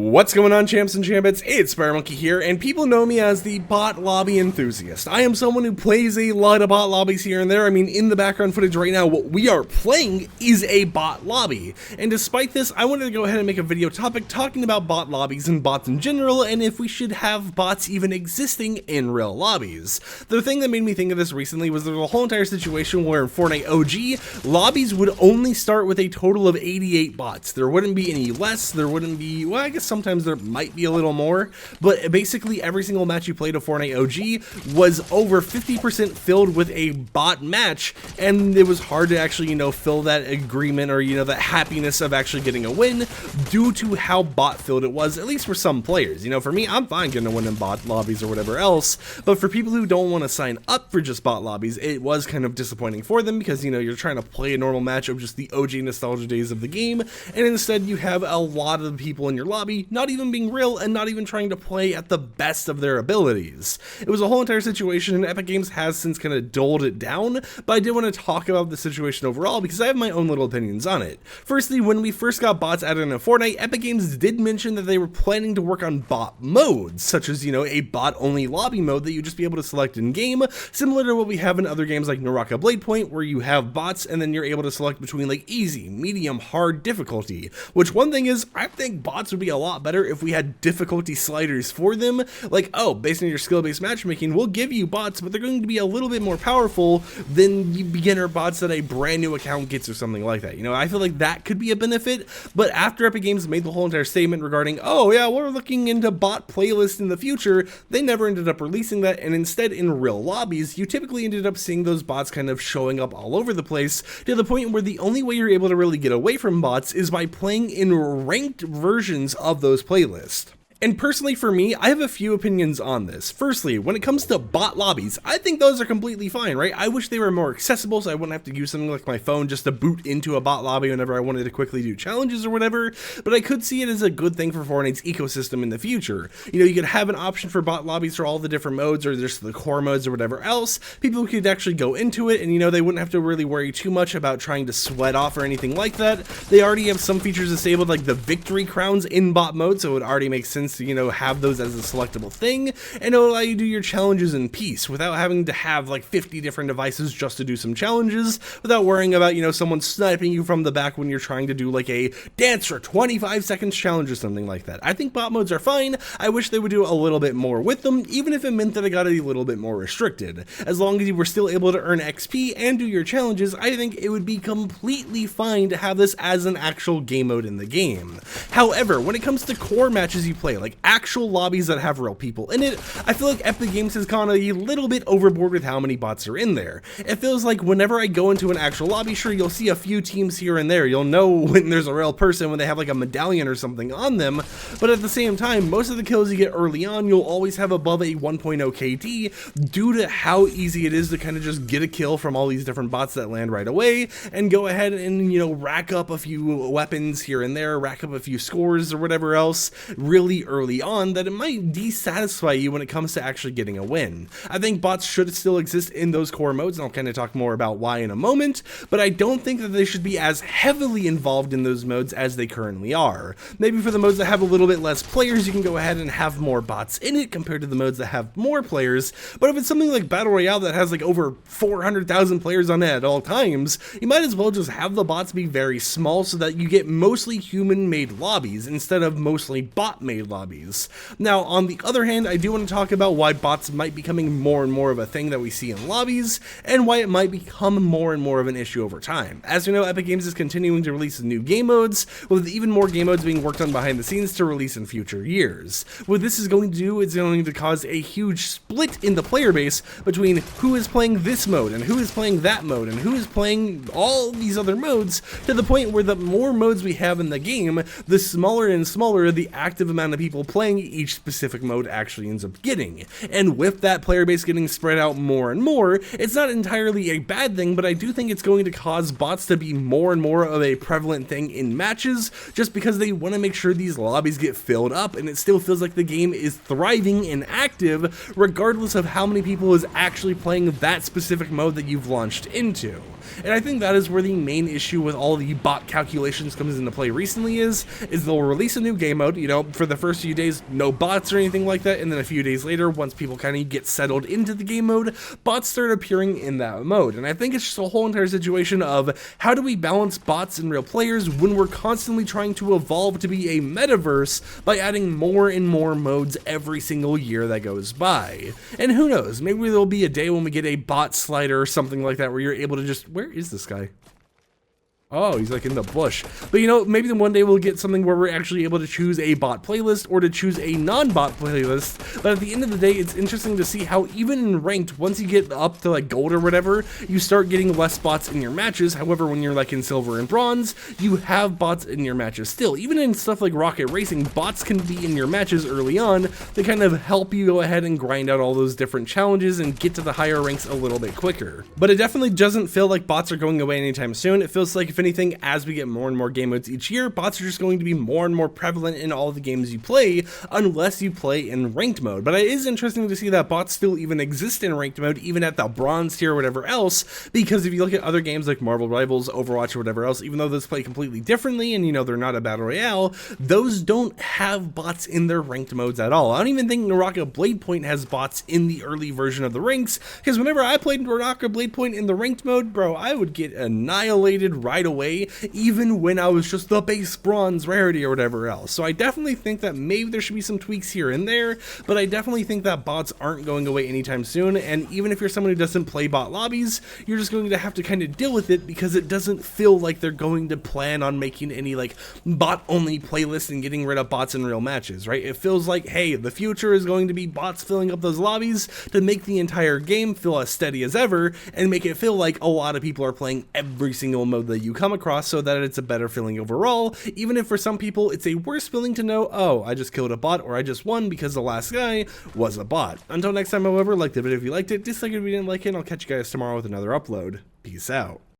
What's going on, champs and chambits? It's FireMonkey here, and people know me as the bot lobby enthusiast. I am someone who plays a lot of bot lobbies here and there. I mean, in the background footage right now, what we are playing is a bot lobby. And despite this, I wanted to go ahead and make a video topic talking about bot lobbies and bots in general, and if we should have bots even existing in real lobbies. The thing that made me think of this recently was there was a whole entire situation where in Fortnite OG, lobbies would only start with a total of 88 bots. There wouldn't be any less, there wouldn't be, well, I guess sometimes there might be a little more, but basically every single match you played of Fortnite OG was over 50% filled with a bot match, and it was hard to actually, fill that agreement or, that happiness of actually getting a win due to how bot filled it was, at least for some players. For me, I'm fine getting a win in bot lobbies or whatever else, but for people who don't want to sign up for just bot lobbies, it was kind of disappointing for them because, you're trying to play a normal match of just the OG nostalgia days of the game, and instead you have a lot of people in your lobby not even being real and not even trying to play at the best of their abilities. It was a whole entire situation, and Epic Games has since kind of dulled it down, but I did want to talk about the situation overall because I have my own little opinions on it. Firstly, when we first got bots added in Fortnite, Epic Games did mention that they were planning to work on bot modes, such as, a bot-only lobby mode that you'd just be able to select in-game, similar to what we have in other games like Naraka Blade Point, where you have bots and then you're able to select between like easy, medium, hard difficulty, which one thing is, I think bots would be a lot better if we had difficulty sliders for them, like, oh, based on your skill-based matchmaking, we'll give you bots, but they're going to be a little bit more powerful than the beginner bots that a brand new account gets or something like that. I feel like that could be a benefit, but after Epic Games made the whole entire statement regarding, oh yeah, we're looking into bot playlists in the future, they never ended up releasing that, and instead in real lobbies, you typically ended up seeing those bots kind of showing up all over the place, to the point where the only way you're able to really get away from bots is by playing in ranked versions of those playlists. And personally for me, I have a few opinions on this. Firstly, when it comes to bot lobbies, I think those are completely fine, right? I wish they were more accessible so I wouldn't have to use something like my phone just to boot into a bot lobby whenever I wanted to quickly do challenges or whatever, but I could see it as a good thing for Fortnite's ecosystem in the future. You could have an option for bot lobbies for all the different modes or just the core modes or whatever else. People could actually go into it and, they wouldn't have to really worry too much about trying to sweat off or anything like that. They already have some features disabled like the victory crowns in bot mode, so it already makes sense to, have those as a selectable thing, and it'll allow you to do your challenges in peace without having to have like 50 different devices just to do some challenges, without worrying about, someone sniping you from the back when you're trying to do like a dance for 25 seconds challenge or something like that. I think bot modes are fine. I wish they would do a little bit more with them, even if it meant that I got a little bit more restricted. As long as you were still able to earn XP and do your challenges, I think it would be completely fine to have this as an actual game mode in the game. However, when it comes to core matches you play, like actual lobbies that have real people in it, I feel like Epic Games has gone a little bit overboard with how many bots are in there. It feels like whenever I go into an actual lobby, sure, you'll see a few teams here and there. You'll know when there's a real person when they have like a medallion or something on them, but at the same time, most of the kills you get early on, you'll always have above a 1.0 KD due to how easy it is to kind of just get a kill from all these different bots that land right away and go ahead and, rack up a few weapons here and there, rack up a few scores or whatever else really early on that it might dissatisfy you when it comes to actually getting a win. I think bots should still exist in those core modes, and I'll kind of talk more about why in a moment, but I don't think that they should be as heavily involved in those modes as they currently are. Maybe for the modes that have a little bit less players, you can go ahead and have more bots in it compared to the modes that have more players, but if it's something like Battle Royale that has like over 400,000 players on it at all times, you might as well just have the bots be very small so that you get mostly human-made lobbies instead of mostly bot-made lobbies. Now, on the other hand, I do want to talk about why bots might be becoming more and more of a thing that we see in lobbies, and why it might become more and more of an issue over time. As we know, Epic Games is continuing to release new game modes, with even more game modes being worked on behind the scenes to release in future years. What this is going to do is going to cause a huge split in the player base between who is playing this mode, and who is playing that mode, and who is playing all these other modes, to the point where the more modes we have in the game, the smaller and smaller the active amount of people playing each specific mode actually ends up getting. And with that player base getting spread out more and more, it's not entirely a bad thing, but I do think it's going to cause bots to be more and more of a prevalent thing in matches, just because they want to make sure these lobbies get filled up and it still feels like the game is thriving and active regardless of how many people is actually playing that specific mode that you've launched into. And I think that is where the main issue with all the bot calculations comes into play recently is they'll release a new game mode, you know, for the first few days, no bots or anything like that, and then a few days later, once people kind of get settled into the game mode, bots start appearing in that mode. And I think it's just a whole entire situation of how do we balance bots and real players when we're constantly trying to evolve to be a metaverse by adding more and more modes every single year that goes by. And who knows, maybe there'll be a day when we get a bot slider or something like that where you're able to just, where is this guy? Oh, he's like in the bush. But you know, maybe then one day we'll get something where we're actually able to choose a bot playlist or to choose a non-bot playlist. But at the end of the day, it's interesting to see how even in ranked, once you get up to like gold or whatever, you start getting less bots in your matches. However, when you're like in silver and bronze, you have bots in your matches still. Even in stuff like Rocket Racing, bots can be in your matches early on to kind of help you go ahead and grind out all those different challenges and get to the higher ranks a little bit quicker. But it definitely doesn't feel like bots are going away anytime soon. It feels like, if anything, as we get more and more game modes each year, bots are just going to be more and more prevalent in all the games you play, unless you play in ranked mode. But it is interesting to see that bots still even exist in ranked mode, even at the bronze tier or whatever else, because if you look at other games like Marvel Rivals, Overwatch, or whatever else, even though those play completely differently and, you know, they're not a battle royale, those don't have bots in their ranked modes at all. I don't even think Naraka Blade Point has bots in the early version of the ranks, because whenever I played Naraka Blade Point in the ranked mode, bro, I would get annihilated right away, even when I was just the base bronze rarity or whatever else. So I definitely think that maybe there should be some tweaks here and there, but I definitely think that bots aren't going away anytime soon. And even if you're someone who doesn't play bot lobbies, you're just going to have to kind of deal with it, because it doesn't feel like they're going to plan on making any like bot only playlists and getting rid of bots in real matches, right? It feels like, hey, the future is going to be bots filling up those lobbies to make the entire game feel as steady as ever and make it feel like a lot of people are playing every single mode that you come across, so that it's a better feeling overall, even if for some people it's a worse feeling to know, oh, I just killed a bot or I just won because the last guy was a bot. Until next time, however, like the video if you liked it, dislike it if you didn't like it, and I'll catch you guys tomorrow with another upload. Peace out.